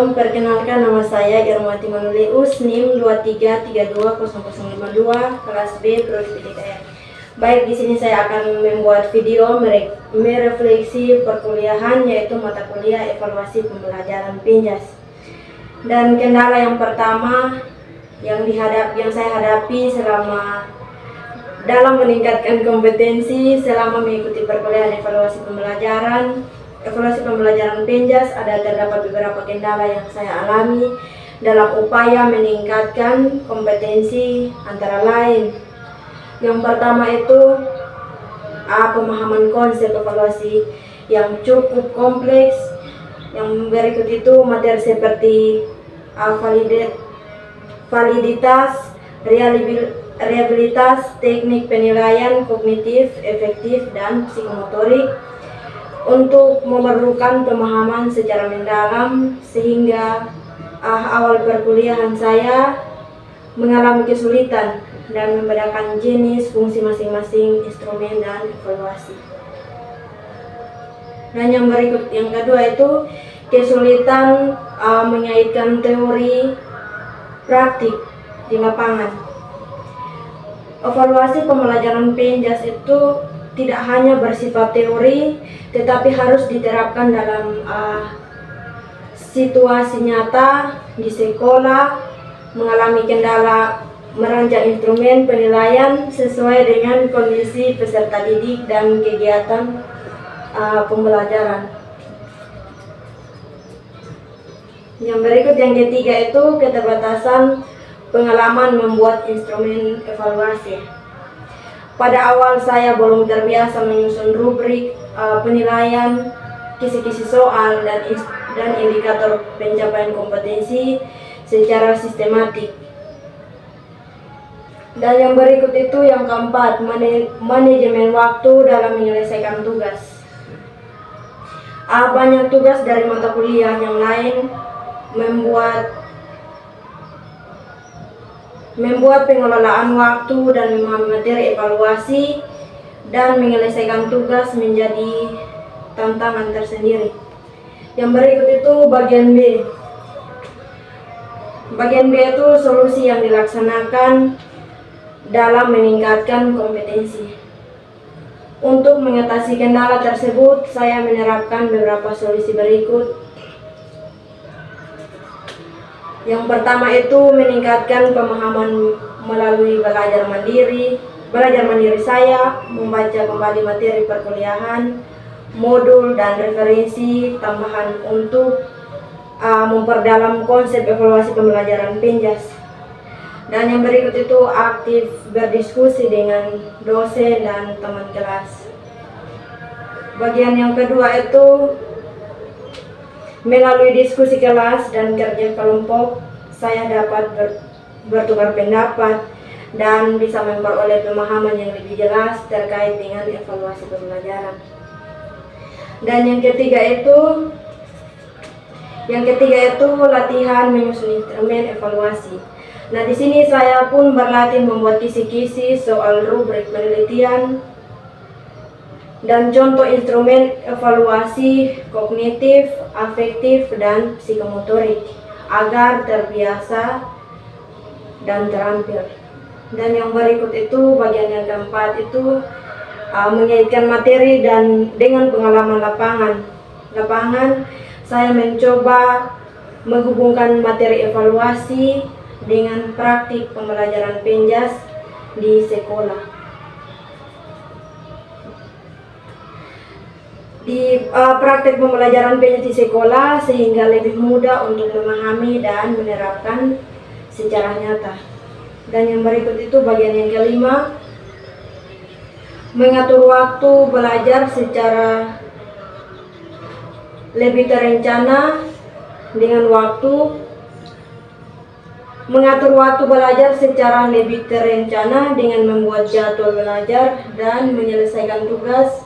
Assalamualaikum, perkenalkan nama saya Irmawati Manuleus, NIM 23320052, kelas B, Prodi PDKN. Baik, di sini saya akan membuat video merefleksi perkuliahan, yaitu mata kuliah evaluasi pembelajaran Penjas. Dan kendala yang pertama yang saya hadapi selama dalam meningkatkan kompetensi selama mengikuti perkuliahan evaluasi pembelajaran Penjas, terdapat beberapa kendala yang saya alami dalam upaya meningkatkan kompetensi, antara lain yang pertama itu pemahaman konsep evaluasi yang cukup kompleks. Yang berikut itu materi seperti validitas, reliabilitas, teknik penilaian kognitif, efektif, dan psikomotorik, untuk memerlukan pemahaman secara mendalam sehingga awal perkuliahan saya mengalami kesulitan dan membedakan jenis fungsi masing-masing instrumen dan evaluasi. Dan yang kedua itu kesulitan mengaitkan teori praktik di lapangan. Evaluasi pembelajaran Penjas itu tidak hanya bersifat teori, tetapi harus diterapkan dalam situasi nyata di sekolah, mengalami kendala merancang instrumen penilaian sesuai dengan kondisi peserta didik dan kegiatan pembelajaran. Yang berikut, yang ketiga itu keterbatasan pengalaman membuat instrumen evaluasi. Pada awal saya belum terbiasa menyusun rubrik penilaian, kisi-kisi soal, dan indikator pencapaian kompetensi secara sistematik. Dan yang berikut itu yang keempat, manajemen waktu dalam menyelesaikan tugas. Banyak tugas dari mata kuliah yang lain membuat pengelolaan waktu dan memahami materi evaluasi dan menyelesaikan tugas menjadi tantangan tersendiri. Yang berikut itu bagian B. Bagian B itu solusi yang dilaksanakan dalam meningkatkan kompetensi. Untuk mengatasi kendala tersebut, saya menerapkan beberapa solusi berikut. Yang pertama itu meningkatkan pemahaman melalui belajar mandiri saya, membaca kembali materi perkuliahan, modul, dan referensi tambahan untuk memperdalam konsep evaluasi pembelajaran Penjas. Dan yang berikut itu aktif berdiskusi dengan dosen dan teman kelas. Bagian yang kedua itu melalui diskusi kelas dan kerja kelompok, saya dapat bertukar pendapat dan bisa memperoleh pemahaman yang lebih jelas terkait dengan evaluasi pembelajaran. Dan yang ketiga itu latihan menyusun instrumen evaluasi. Nah, di sini saya pun berlatih membuat kisi-kisi soal rubrik penelitian dan contoh instrumen evaluasi kognitif, afektif, dan psikomotorik agar terbiasa dan terampil. Dan yang berikut itu bagian yang keempat itu mengaitkan materi dan dengan pengalaman lapangan. Saya mencoba menghubungkan materi evaluasi dengan praktik pembelajaran Penjas di sekolah. Di praktik pembelajaran Penjas di sekolah sehingga lebih mudah untuk memahami dan menerapkan secara nyata. Dan yang berikut itu bagian yang kelima, mengatur waktu belajar secara lebih terencana dengan mengatur waktu belajar secara lebih terencana dengan membuat jadwal belajar dan menyelesaikan tugas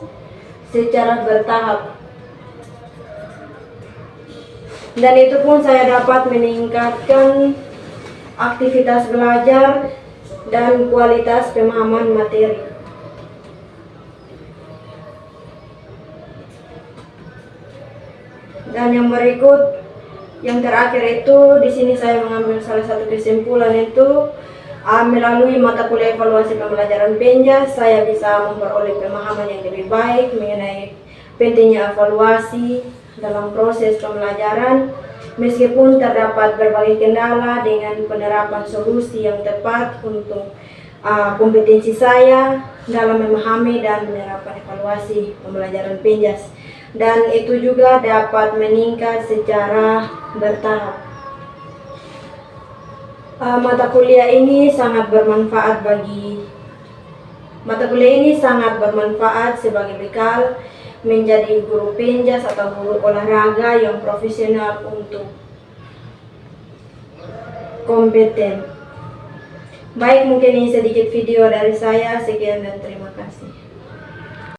secara bertahap. Dan itu pun saya dapat meningkatkan aktivitas belajar dan kualitas pemahaman materi. Dan yang berikut Yang terakhir itu di sini saya mengambil salah satu kesimpulan itu melalui mata kuliah evaluasi pembelajaran Penjas saya bisa memperoleh pemahaman yang lebih baik mengenai pentingnya evaluasi dalam proses pembelajaran. Meskipun terdapat berbagai kendala dengan penerapan solusi yang tepat untuk kompetensi saya dalam memahami dan menerapkan evaluasi pembelajaran Penjas, dan itu juga dapat meningkat secara bertahap. Mata kuliah ini sangat bermanfaat sebagai bekal menjadi guru Penjas atau guru olahraga yang profesional untuk kompeten. Baik, mungkin ini sedikit video dari saya. Sekian dan terima kasih.